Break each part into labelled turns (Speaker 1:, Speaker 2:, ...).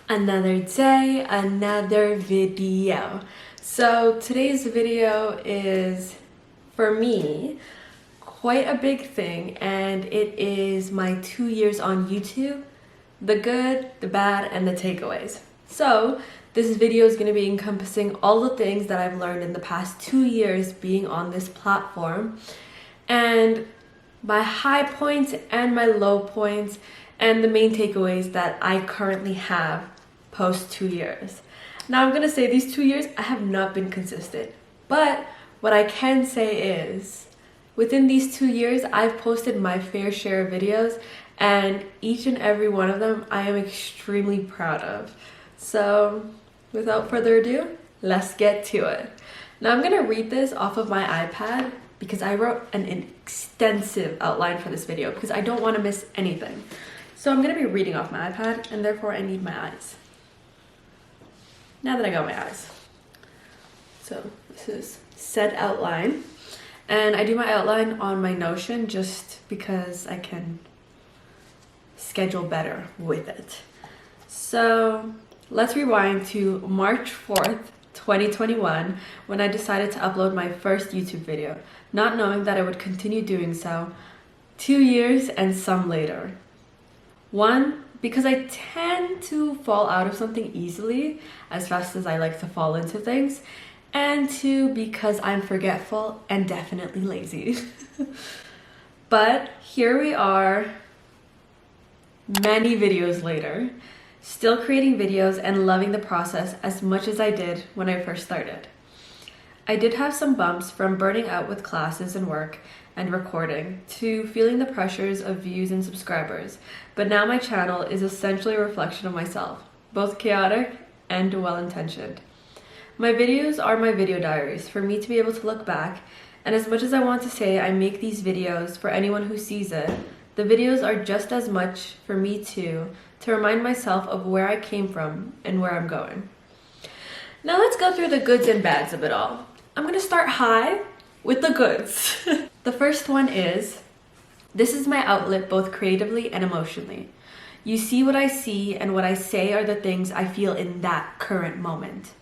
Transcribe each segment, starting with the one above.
Speaker 1: Another day, another video. So today's video is, for me, quite a big thing, and it is my 2 years on YouTube, the good, the bad, and the takeaways. So this video is going to be encompassing all the things that I've learned in the past 2 years being on this platform, and my high points and my low points, and the main takeaways that I currently have post 2 years. Now I'm gonna say these 2 years I have not been consistent, but what I can say is within these 2 years I've posted my fair share of videos, and each and every one of them I am extremely proud of. So without further ado, let's get to it. Now I'm gonna read this off of my iPad because I wrote an extensive outline for this video because I don't want to miss anything. So I'm gonna be reading off my iPad, and therefore I need my eyes. Now that I got my eyes. So this is said outline, and I do my outline on my Notion just because I can schedule better with it. So let's rewind to March 4th, 2021, when I decided to upload my first YouTube video, not knowing that I would continue doing so 2 years and some later. One, because I tend to fall out of something easily as fast as I like to fall into things, and two, because I'm forgetful and definitely lazy. But here we are, many videos later, still creating videos and loving the process as much as I did when I first started. I did have some bumps from burning out with classes and work and recording to feeling the pressures of views and subscribers, but now my channel is essentially a reflection of myself, both chaotic and well-intentioned. My videos are my video diaries for me to be able to look back, and as much as I want to say I make these videos for anyone who sees it, the videos are just as much for me too, to remind myself of where I came from and where I'm going. Now let's go through the goods and bads of it all. I'm gonna start high with the goods. The first one is, this is my outlet both creatively and emotionally. You see what I see, and what I say are the things I feel in that current moment.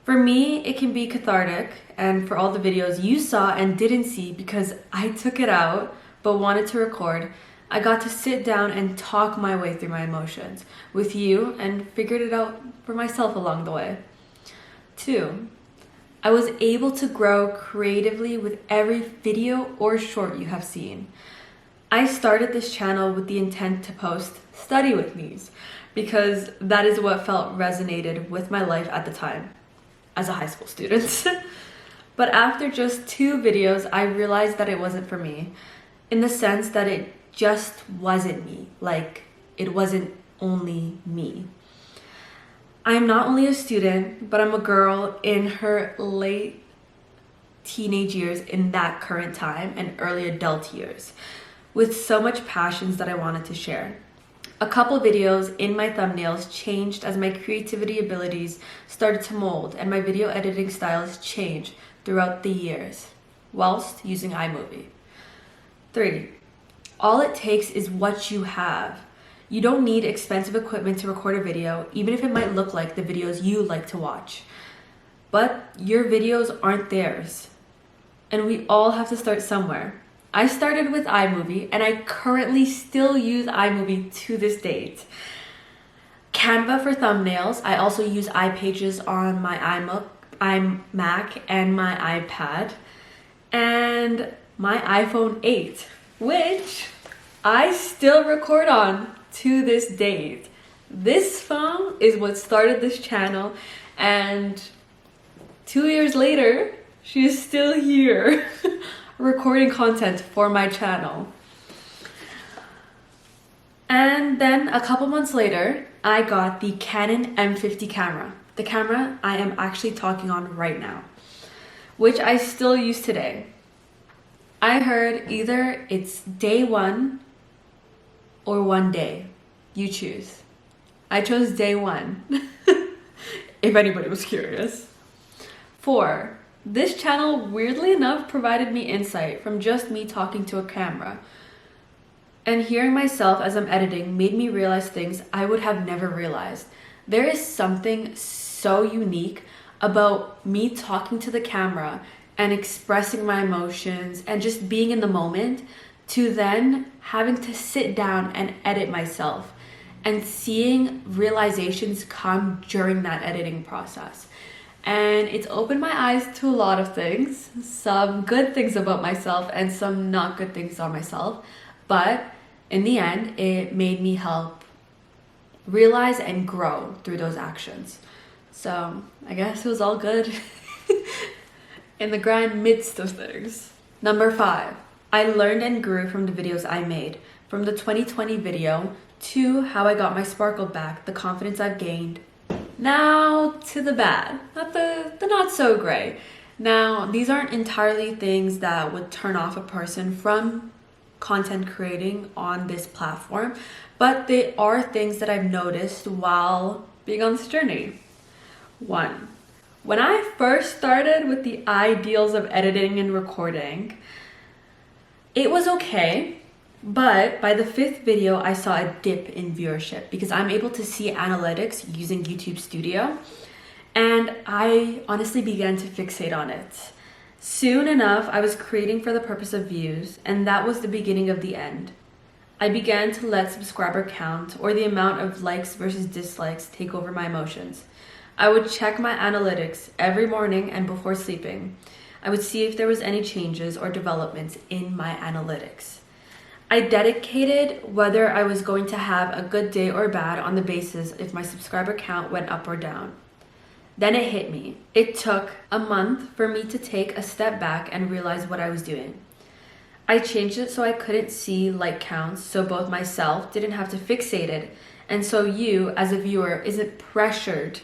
Speaker 1: For me, it can be cathartic, and for all the videos you saw and didn't see because I took it out but wanted to record, I got to sit down and talk my way through my emotions with you and figured it out for myself along the way. 2, I was able to grow creatively with every video or short you have seen. I started this channel with the intent to post study with me's because that is what felt resonated with my life at the time as a high school student. But after just 2 videos, I realized that it wasn't for me, in the sense that it just wasn't me. Like, it wasn't only me. I'm not only a student, but I'm a girl in her late teenage years in that current time and early adult years, with so much passions that I wanted to share. A couple videos in my thumbnails changed as my creativity abilities started to mold and my video editing styles changed throughout the years, whilst using iMovie. 3, all it takes is what you have. You don't need expensive equipment to record a video, even if it might look like the videos you like to watch. But your videos aren't theirs. And we all have to start somewhere. I started with iMovie, and I currently still use iMovie to this date. Canva for thumbnails. I also use iPages on my iMac and my iPad. And my iPhone 8, which I still record on to this date. This phone is what started this channel, and 2 years later, she is still here recording content for my channel. And then a couple months later, I got the Canon M50 camera, the camera I am actually talking on right now, which I still use today. I heard either it's day 1 or one day. You choose. I chose day 1, if anybody was curious. 4, this channel weirdly enough provided me insight from just me talking to a camera. And hearing myself as I'm editing made me realize things I would have never realized. There is something so unique about me talking to the camera and expressing my emotions and just being in the moment, to then having to sit down and edit myself and seeing realizations come during that editing process. And it's opened my eyes to a lot of things, some good things about myself and some not good things about myself. But in the end, it made me help realize and grow through those actions. So I guess it was all good in the grand midst of things. Number 5, I learned and grew from the videos I made. From the 2020 video to how I got my sparkle back, the confidence I've gained. Now to the bad, not the not so great. Now, these aren't entirely things that would turn off a person from content creating on this platform, but they are things that I've noticed while being on this journey. 1, when I first started with the ideals of editing and recording, it was okay. But by the 5th video, I saw a dip in viewership because I'm able to see analytics using YouTube Studio. And I honestly began to fixate on it. Soon enough, I was creating for the purpose of views, and that was the beginning of the end. I began to let subscriber count or the amount of likes versus dislikes take over my emotions. I would check my analytics every morning and before sleeping. I would see if there was any changes or developments in my analytics. I dedicated whether I was going to have a good day or bad on the basis if my subscriber count went up or down. Then it hit me. It took a month for me to take a step back and realize what I was doing. I changed it so I couldn't see like counts, so both myself didn't have to fixate it, and so you as a viewer isn't pressured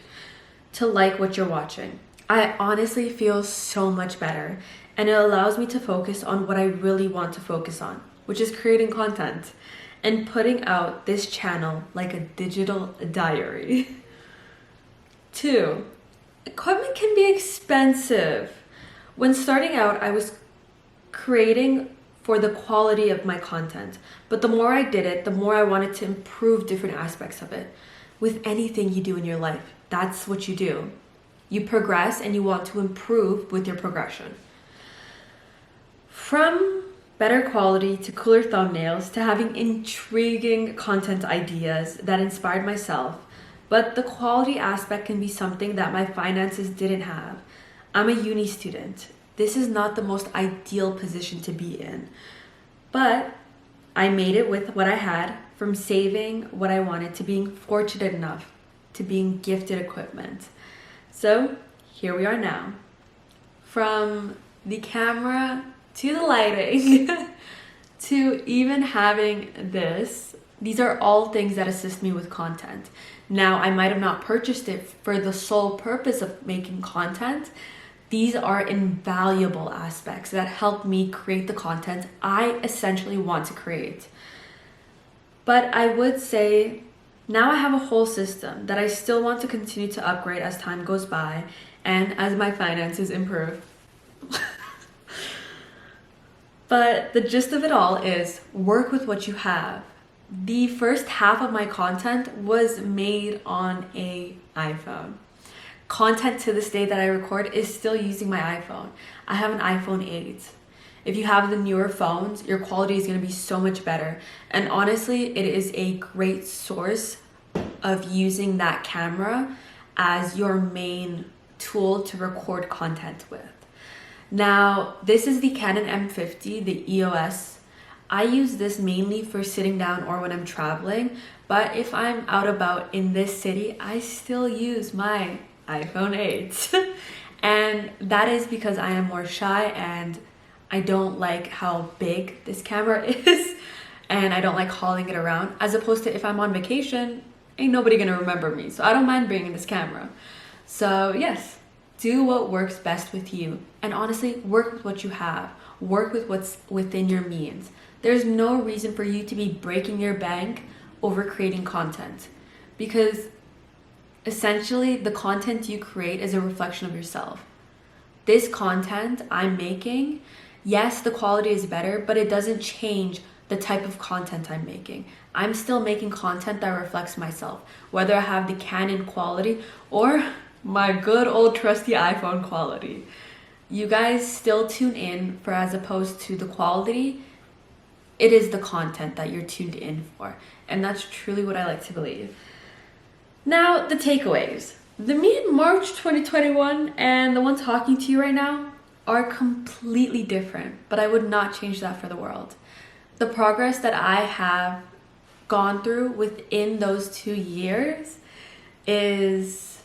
Speaker 1: to like what you're watching. I honestly feel so much better, and it allows me to focus on what I really want to focus on, which is creating content and putting out this channel like a digital diary. 2, equipment can be expensive. When starting out, I was creating for the quality of my content, but the more I did it, the more I wanted to improve different aspects of it. With anything you do in your life, that's what you do. You progress and you want to improve with your progression. From better quality to cooler thumbnails to having intriguing content ideas that inspired myself, but the quality aspect can be something that my finances didn't have. I'm a uni student. This is not the most ideal position to be in, but I made it with what I had, from saving what I wanted to being fortunate enough to being gifted equipment. So here we are now. From the camera to the lighting to even having this, these are all things that assist me with content. Now, I might have not purchased it for the sole purpose of making content. These are invaluable aspects that help me create the content I essentially want to create. But I would say now I have a whole system that I still want to continue to upgrade as time goes by and as my finances improve. But the gist of it all is work with what you have. The first half of my content was made on an iPhone. Content to this day that I record is still using my iPhone. I have an iPhone 8. If you have the newer phones, your quality is going to be so much better. And honestly, it is a great source of using that camera as your main tool to record content with. Now, this is the Canon M50, the EOS. I use this mainly for sitting down or when I'm traveling, but if I'm out about in this city, I still use my iPhone 8. And that is because I am more shy and I don't like how big this camera is and I don't like hauling it around, as opposed to if I'm on vacation, ain't nobody gonna remember me. So I don't mind bringing this camera. So yes, do what works best with you. And honestly, work with what you have. Work with what's within your means. There's no reason for you to be breaking your bank over creating content, because essentially the content you create is a reflection of yourself. This content I'm making, yes, the quality is better, but it doesn't change the type of content I'm making. I'm still making content that reflects myself, whether I have the Canon quality or my good old trusty iPhone quality. You guys still tune in for, as opposed to the quality, it is the content that you're tuned in for. And that's truly what I like to believe. Now, the takeaways. The me in March 2021 and the one talking to you right now are completely different, but I would not change that for the world. The progress that I have gone through within those 2 years is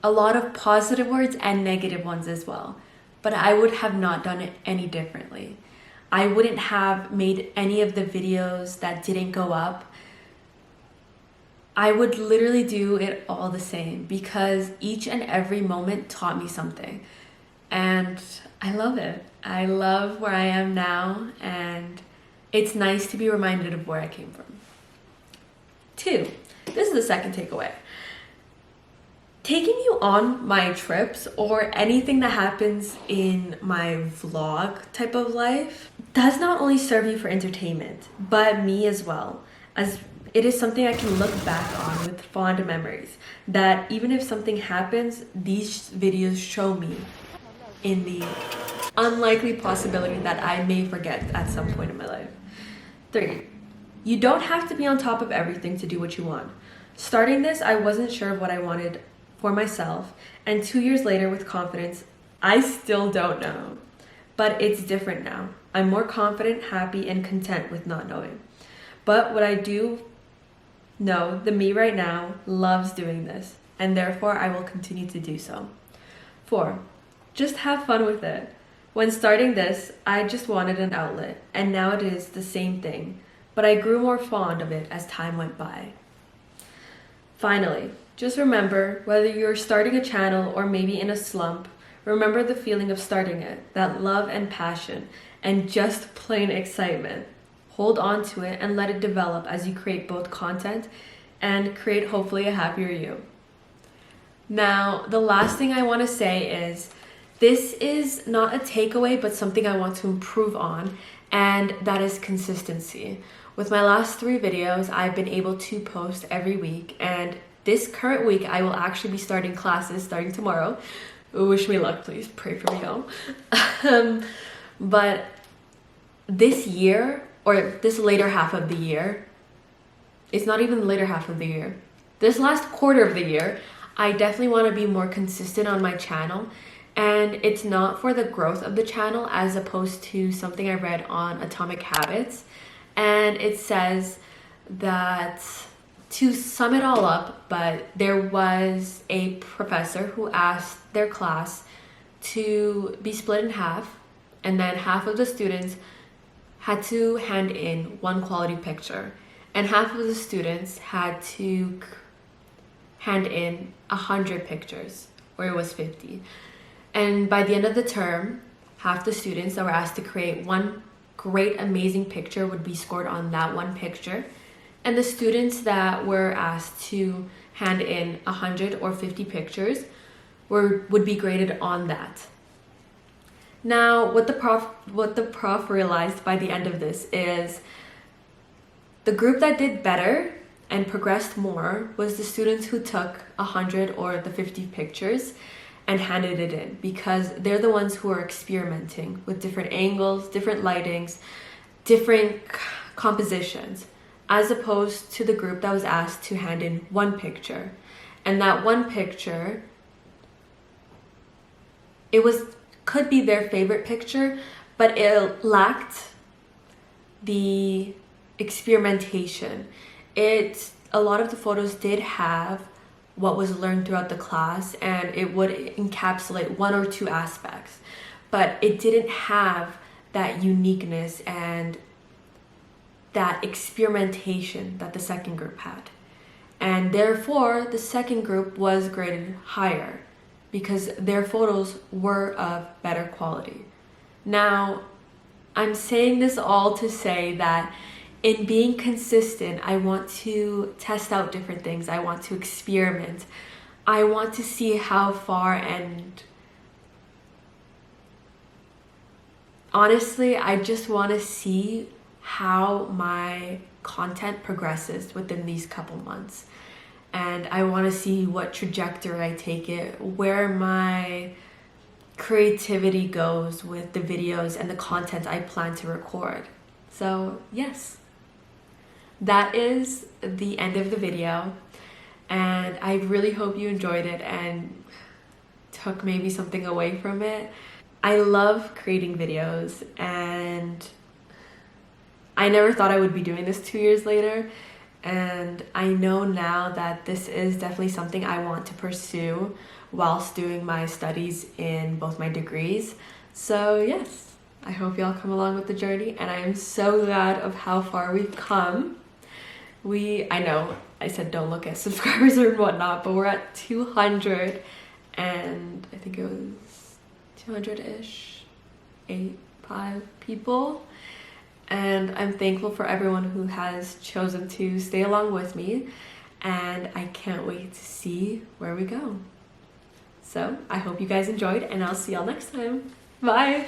Speaker 1: a lot of positive words and negative ones as well, but I would have not done it any differently. I wouldn't have made any of the videos that didn't go up. I would literally do it all the same because each and every moment taught me something. And I love it. I love where I am now, and it's nice to be reminded of where I came from. 2, this is the second takeaway. Taking you on my trips or anything that happens in my vlog type of life does not only serve you for entertainment, but me as well, as it is something I can look back on with fond memories, that even if something happens, these videos show me in the unlikely possibility that I may forget at some point in my life. 3, you don't have to be on top of everything to do what you want. Starting this, I wasn't sure of what I wanted for myself, and 2 years later with confidence, I still don't know. But it's different now. I'm more confident, happy, and content with not knowing. But what I do know, the me right now loves doing this, and therefore I will continue to do so. 4, just have fun with it. When starting this, I just wanted an outlet, and now it is the same thing, but I grew more fond of it as time went by. Finally, just remember, whether you're starting a channel or maybe in a slump, remember the feeling of starting it, that love and passion, and just plain excitement. Hold on to it and let it develop as you create both content and create hopefully a happier you. Now, the last thing I want to say is, this is not a takeaway, but something I want to improve on, and that is consistency. With my last 3 videos, I've been able to post every week, and this current week, I will actually be starting classes starting tomorrow. Wish me luck, please. Pray for me, y'all. But this year, or this later half of the year, it's not even the later half of the year. This last quarter of the year, I definitely want to be more consistent on my channel. And it's not for the growth of the channel, as opposed to something I read on Atomic Habits. And it says that, to sum it all up, but there was a professor who asked their class to be split in half, and then half of the students had to hand in 1 quality picture, and half of the students had to hand in 100 pictures, or it was 50. And by the end of the term, half the students that were asked to create 1 great, amazing picture would be scored on that 1 picture. And the students that were asked to hand in 100 or 50 pictures would be graded on that. Now, what the prof realized by the end of this is the group that did better and progressed more was the students who took 100 or the 50 pictures and handed it in, because they're the ones who are experimenting with different angles, different lightings, different compositions, as opposed to the group that was asked to hand in 1 picture. And that 1 picture, could be their favorite picture, but it lacked the experimentation. A lot of the photos did have what was learned throughout the class, and it would encapsulate 1 or 2 aspects, but it didn't have that uniqueness and that experimentation that the second group had. And therefore, the second group was graded higher because their photos were of better quality. Now, I'm saying this all to say that in being consistent, I want to test out different things. I want to experiment. I want to see how far and honestly, I just want to see how my content progresses within these couple months. And I want to see what trajectory I take it, where my creativity goes with the videos and the content I plan to record. So yes, that is the end of the video, and I really hope you enjoyed it and took maybe something away from it. I love creating videos, and I never thought I would be doing this 2 years later, and I know now that this is definitely something I want to pursue whilst doing my studies in both my degrees. So yes, I hope y'all come along with the journey, and I am so glad of how far we've come. I know I said don't look at subscribers or whatnot, but we're at 200, and I think it was 200-ish, 5 people. And I'm thankful for everyone who has chosen to stay along with me, and I can't wait to see where we go. So I hope you guys enjoyed, and I'll see y'all next time. Bye!